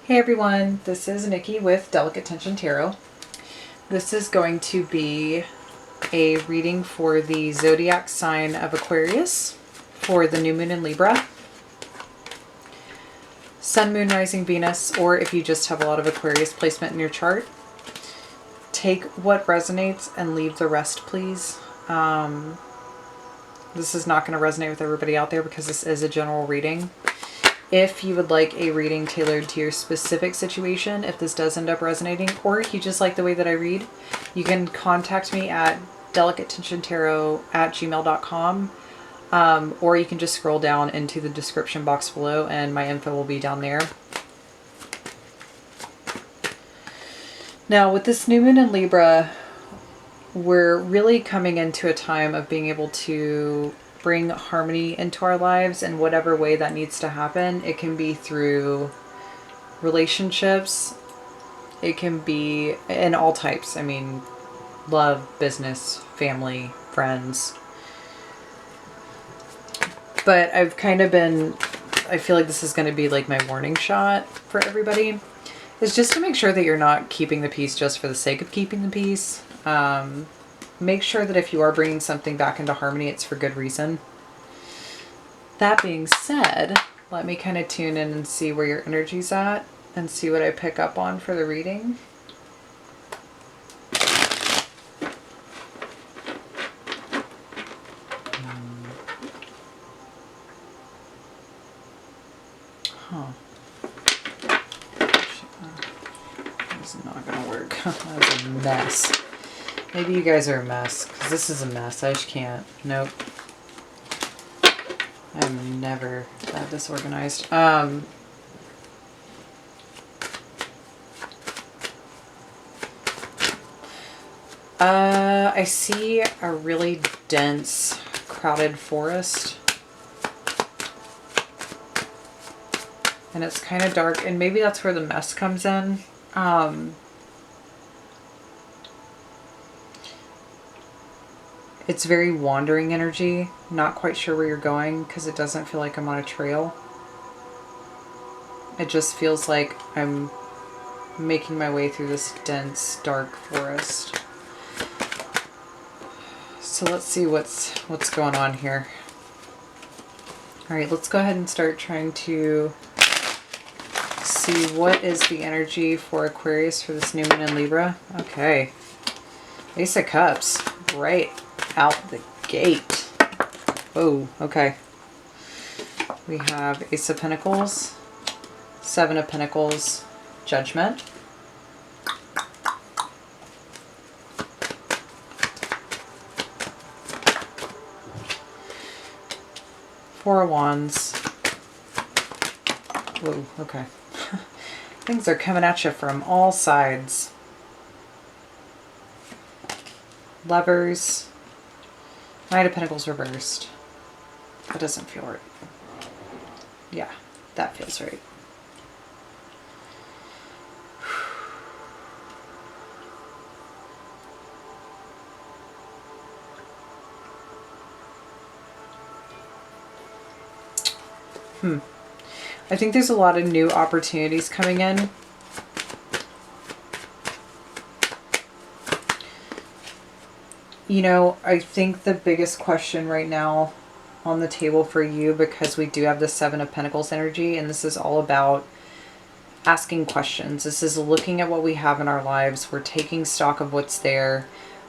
Hey everyone, this is Nikki with Delicate Tension Tarot. This is going to be a reading for the zodiac sign of Aquarius for the new moon in Libra, sun, moon, rising, Venus, or if you just have a lot of Aquarius placement in your chart. Take what resonates and leave the rest, please. This is not going to resonate with everybody out there because this is a general reading. If you would like a reading tailored to your specific situation, if this does end up resonating, or if you just like the way that I read, you can contact me at delicatetensiontarot@gmail.com, or you can just scroll down into the description box below and my info will be down there. Now, with this new moon in Libra, we're really coming into a time of being able to bring harmony into our lives in whatever way that needs to happen. It can be through relationships. It can be in all types. I mean, love, business, family, friends. But I've kind of been, I feel like this is going to be like my warning shot for everybody. Is just to make sure that you're not keeping the peace just for the sake of keeping the peace. Make sure that if you are bringing something back into harmony, it's for good reason. That being said, let me kind of tune in and see where your energy's at and see what I pick up on for the reading. This is not gonna work. That's a mess. Maybe you guys are a mess, because this is a mess. I just can't. Nope. I'm never that disorganized. I see a really dense, crowded forest. And it's kind of dark, and maybe that's where the mess comes in. It's very wandering energy. Not quite sure where you're going because it doesn't feel like I'm on a trail. It just feels like I'm making my way through this dense, dark forest. So let's see what's going on here. All right, let's go ahead and start trying to see what is the energy for Aquarius for this new moon in Libra. Okay. Ace of Cups, right out the gate. Oh, okay. We have Ace of Pentacles, Seven of Pentacles, Judgment. Four of Wands. Whoa, okay. Things are coming at you from all sides. Lovers. Knight of Pentacles reversed. That doesn't feel right. Yeah, that feels right. I think there's a lot of new opportunities coming in. You know, I think the biggest question right now on the table for you, because we do have the Seven of Pentacles energy, and this is all about asking questions. This is looking at what we have in our lives. We're taking stock of what's there,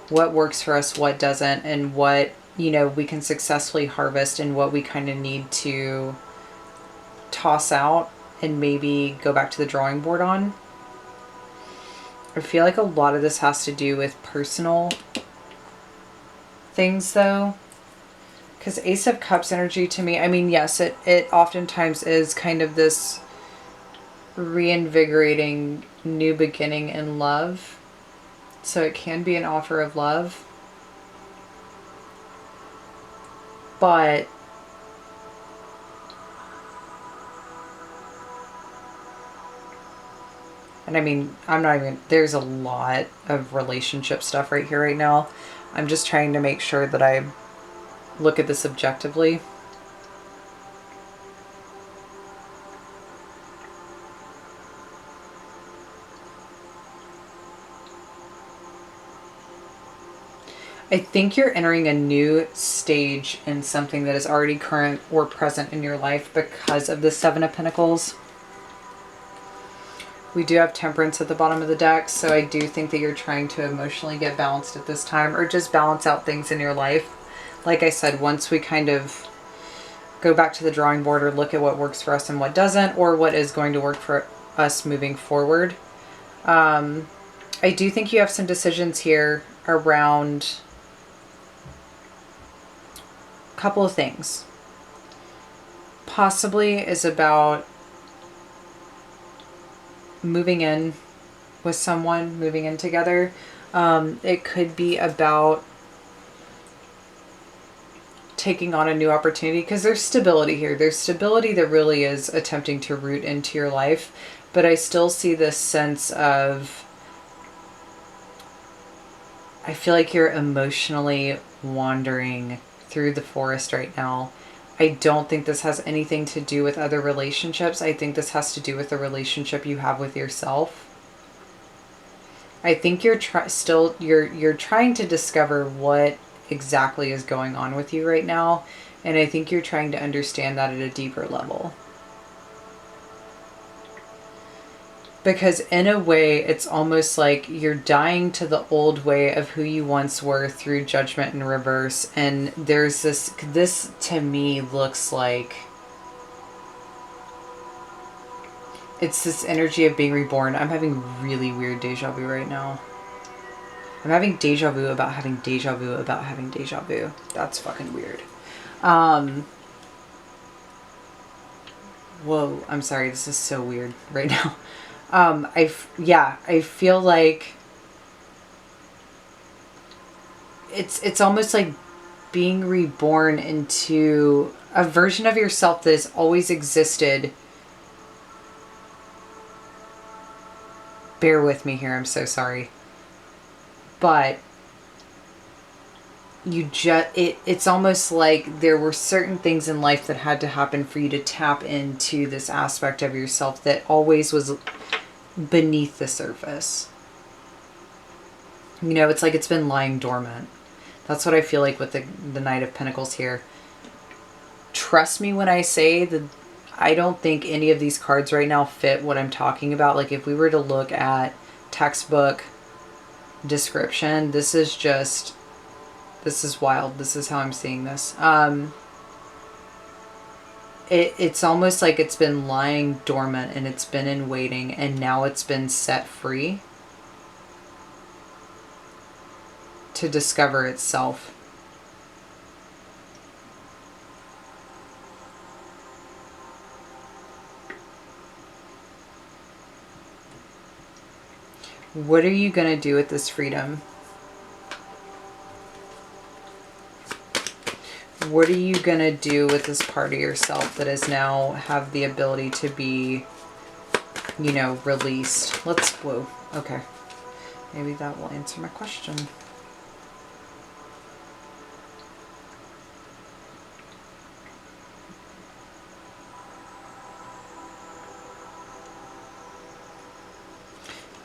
what works for us, what doesn't, and what, you know, we can successfully harvest and what we kind of need to toss out and maybe go back to the drawing board on. I feel like a lot of this has to do with personal things though, because Ace of Cups energy to me, I mean, yes, it oftentimes is kind of this reinvigorating new beginning in love, so it can be an offer of love, but and I mean, I'm not even, there's a lot of relationship stuff right here right now. I'm just trying to make sure that I look at this objectively. I think you're entering a new stage in something that is already current or present in your life because of the Seven of Pentacles. We do have Temperance at the bottom of the deck, so I do think that you're trying to emotionally get balanced at this time, or just balance out things in your life. Like I said, once we kind of go back to the drawing board or look at what works for us and what doesn't, or what is going to work for us moving forward. I do think you have some decisions here around a couple of things. Possibly is about moving in with someone, moving in together. It could be about taking on a new opportunity, because there's stability here. There's stability that really is attempting to root into your life, but I still see this sense of, I feel like you're emotionally wandering through the forest right now. I don't think this has anything to do with other relationships. I think this has to do with the relationship you have with yourself. I think you're you're trying to discover what exactly is going on with you right now, and I think you're trying to understand that at a deeper level. Because in a way, it's almost like you're dying to the old way of who you once were through Judgment in reverse. And there's this to me looks like it's this energy of being reborn. I'm having really weird deja vu right now. I'm having deja vu about having deja vu about having deja vu. That's fucking weird. Whoa, I'm sorry. This is so weird right now. I feel like it's almost like being reborn into a version of yourself that has always existed. Bear with me here. I'm so sorry. But it's almost like there were certain things in life that had to happen for you to tap into this aspect of yourself that always was beneath the surface. You know, it's like it's been lying dormant. That's what I feel like with the Knight of Pentacles here. Trust me when I say that I don't think any of these cards right now fit what I'm talking about. Like if we were to look at textbook description, this is wild. This is how I'm seeing this. It's almost like it's been lying dormant and it's been in waiting, and now it's been set free to discover itself. What are you going to do with this freedom? What are you going to do with this part of yourself that is now have the ability to be, you know, released? Whoa, okay. Maybe that will answer my question.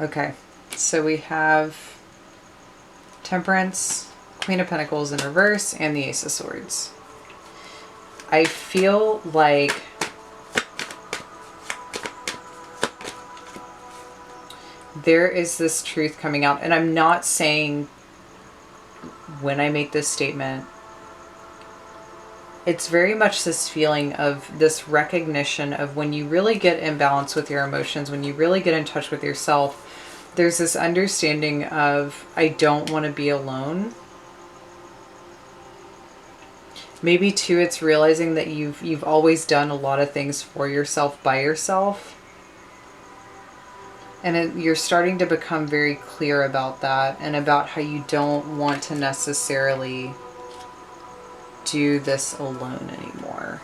Okay, so we have Temperance, Queen of Pentacles in reverse, and the Ace of Swords. I feel like there is this truth coming out, and I'm not saying when I make this statement, it's very much this feeling of this recognition of when you really get in balance with your emotions, when you really get in touch with yourself, there's this understanding of, I don't want to be alone. Maybe too, it's realizing that you've always done a lot of things for yourself by yourself. And you're starting to become very clear about that, and about how you don't want to necessarily do this alone anymore.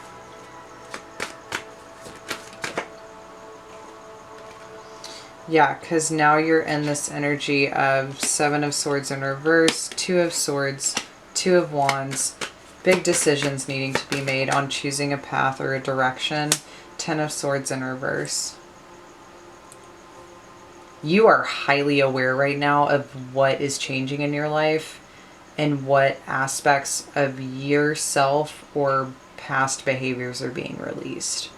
Yeah, because now you're in this energy of Seven of Swords in reverse, Two of Swords, Two of Wands, big decisions needing to be made on choosing a path or a direction, Ten of Swords in reverse. You are highly aware right now of what is changing in your life. and what aspects of yourself or past behaviors are being released.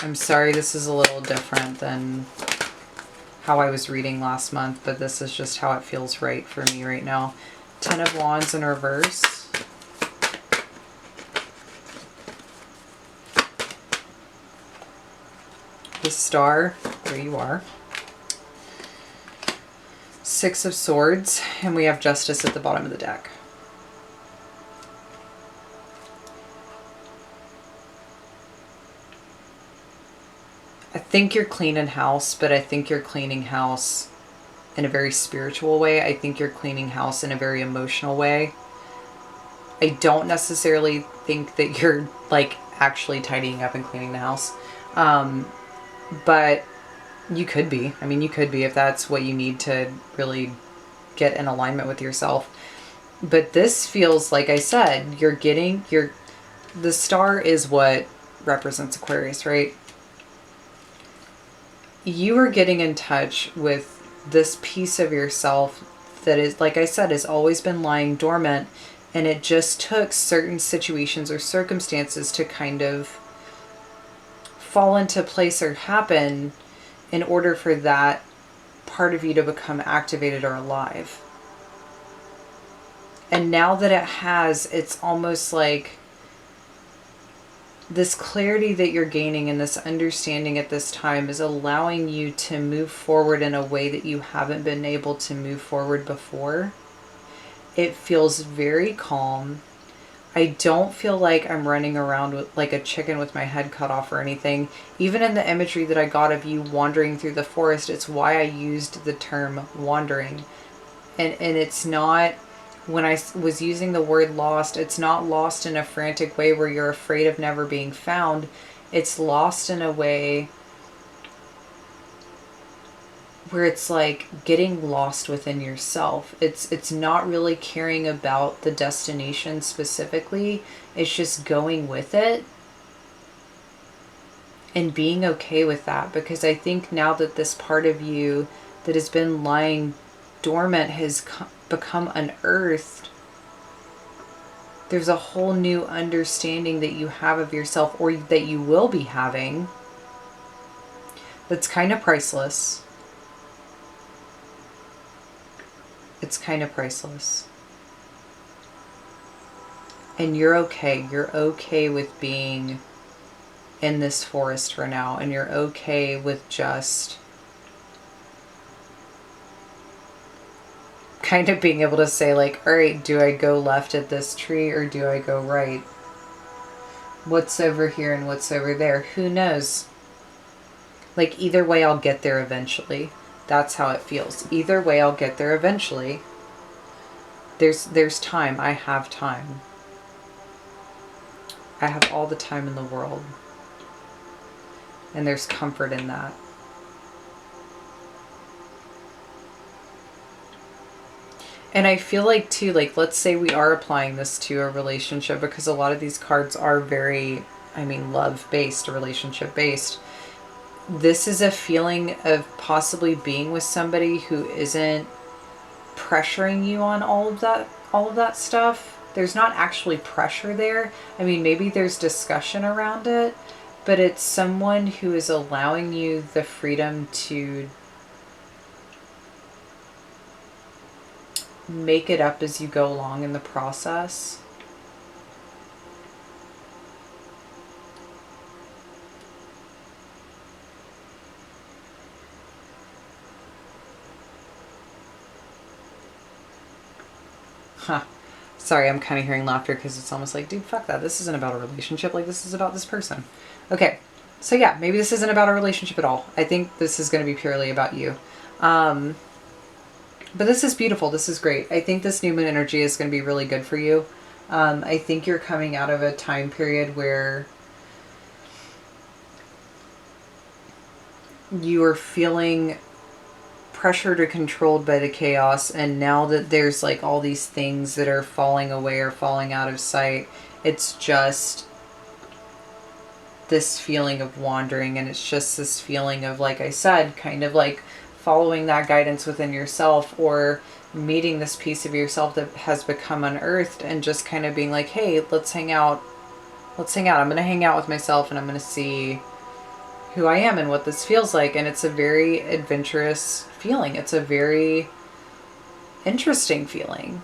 I'm sorry this is a little different than how I was reading last month, but this is just how it feels right for me right now. 10 of Wands in reverse. The Star, there you are. 6 of Swords, and we have Justice at the bottom of the deck. I think you're cleaning house, but I think you're cleaning house in a very spiritual way. I think you're cleaning house in a very emotional way. I don't necessarily think that you're like actually tidying up and cleaning the house. But you could be. I mean, you could be if that's what you need to really get in alignment with yourself. But this feels, like I said, the Star is what represents Aquarius, right? You are getting in touch with this piece of yourself that is, like I said, has always been lying dormant, and it just took certain situations or circumstances to kind of fall into place or happen in order for that part of you to become activated or alive. And now that it has, it's almost like this clarity that you're gaining and this understanding at this time is allowing you to move forward in a way that you haven't been able to move forward before. It feels very calm. I don't feel like I'm running around with, like a chicken with my head cut off or anything. Even in the imagery that I got of you wandering through the forest, it's why I used the term wandering. And it's not, when I was using the word lost, it's not lost in a frantic way where you're afraid of never being found. It's lost in a way where it's like getting lost within yourself. It's not really caring about the destination specifically. It's just going with it and being okay with that. Because I think now that this part of you that has been lying dormant has become unearthed, there's a whole new understanding that you have of yourself, or that you will be having, that's kind of priceless. It's kind of priceless. And you're okay. You're okay with being in this forest for now. And you're okay with just kind of being able to say, like, all right, do I go left at this tree or do I go right? What's over here and what's over there? Who knows? Like, either way, I'll get there eventually. That's how it feels. Either way, I'll get there eventually. There's time. I have time. I have all the time in the world. And there's comfort in that. And I feel like too, like, let's say we are applying this to a relationship, because a lot of these cards are very, I mean, love-based, relationship-based. This is a feeling of possibly being with somebody who isn't pressuring you on all of that stuff. There's not actually pressure there. I mean, maybe there's discussion around it, but it's someone who is allowing you the freedom to make it up as you go along in the process. Huh. Sorry, I'm kind of hearing laughter because it's almost like, dude, fuck that. This isn't about a relationship. Like, this is about this person. Okay. So yeah, maybe this isn't about a relationship at all. I think this is going to be purely about you. But this is beautiful. This is great. I think this new moon energy is going to be really good for you. I think you're coming out of a time period where you are feeling pressured or controlled by the chaos, and now that there's like all these things that are falling away or falling out of sight, it's just this feeling of wandering, and it's just this feeling of, like I said, kind of like following that guidance within yourself, or meeting this piece of yourself that has become unearthed, and just kind of being like, hey, let's hang out. I'm going to hang out with myself, and I'm going to see who I am and what this feels like. And it's a very adventurous feeling. It's a very interesting feeling.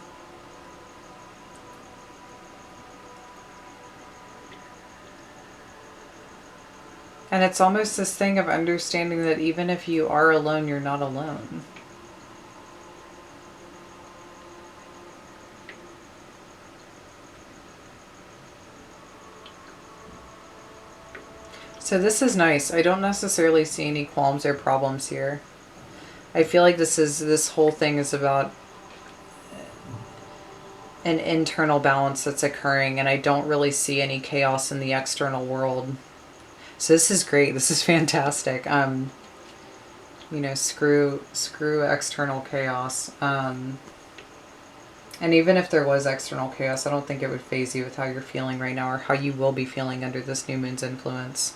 And it's almost this thing of understanding that even if you are alone, you're not alone. So this is nice. I don't necessarily see any qualms or problems here. I feel like this whole thing is about an internal balance that's occurring, and I don't really see any chaos in the external world. So this is great. This is fantastic. You know, screw external chaos. And even if there was external chaos, I don't think it would faze you with how you're feeling right now, or how you will be feeling under this new moon's influence.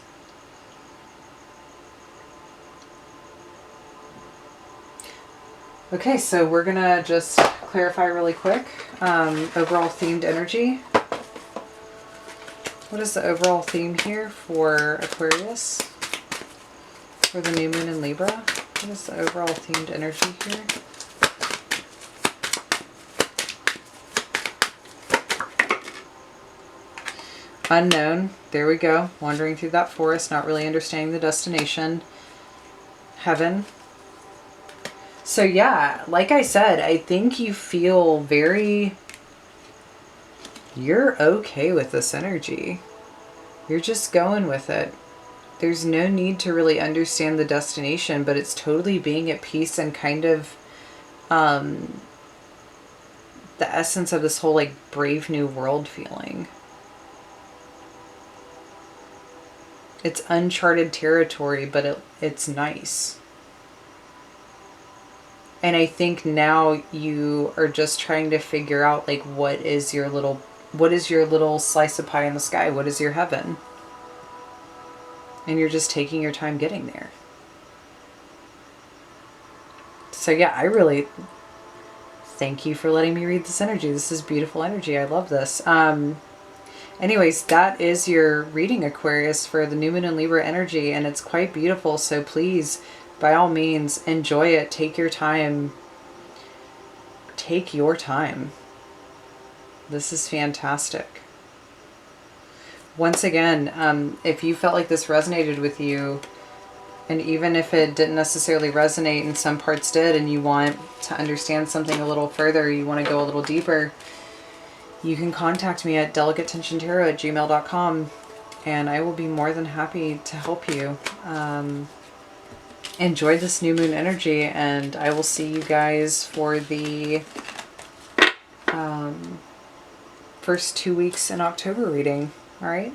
Okay, so we're gonna just clarify really quick. Overall themed energy. What is the overall theme here for Aquarius? For the new moon in Libra? What is the overall themed energy here? Unknown. There we go. Wandering through that forest, not really understanding the destination. Heaven. So yeah, like I said, I think you feel you're okay with this energy. You're just going with it. There's no need to really understand the destination, but it's totally being at peace and kind of the essence of this whole like brave new world feeling. It's uncharted territory, but it's nice. And I think now you are just trying to figure out, like, what is your little slice of pie in the sky? What is your heaven? And you're just taking your time getting there. So yeah, I really thank you for letting me read this energy. This is beautiful energy. I love this. Anyways, that is your reading, Aquarius, for the new moon in Libra energy, and it's quite beautiful. So please, by all means, enjoy it. Take your time. Take your time. This is fantastic. Once again, if you felt like this resonated with you, and even if it didn't necessarily resonate and some parts did, and you want to understand something a little further, you want to go a little deeper, you can contact me at delicatetensiontarot@gmail.com, and I will be more than happy to help you. Enjoy this new moon energy, and I will see you guys for the first 2 weeks in October reading. All right.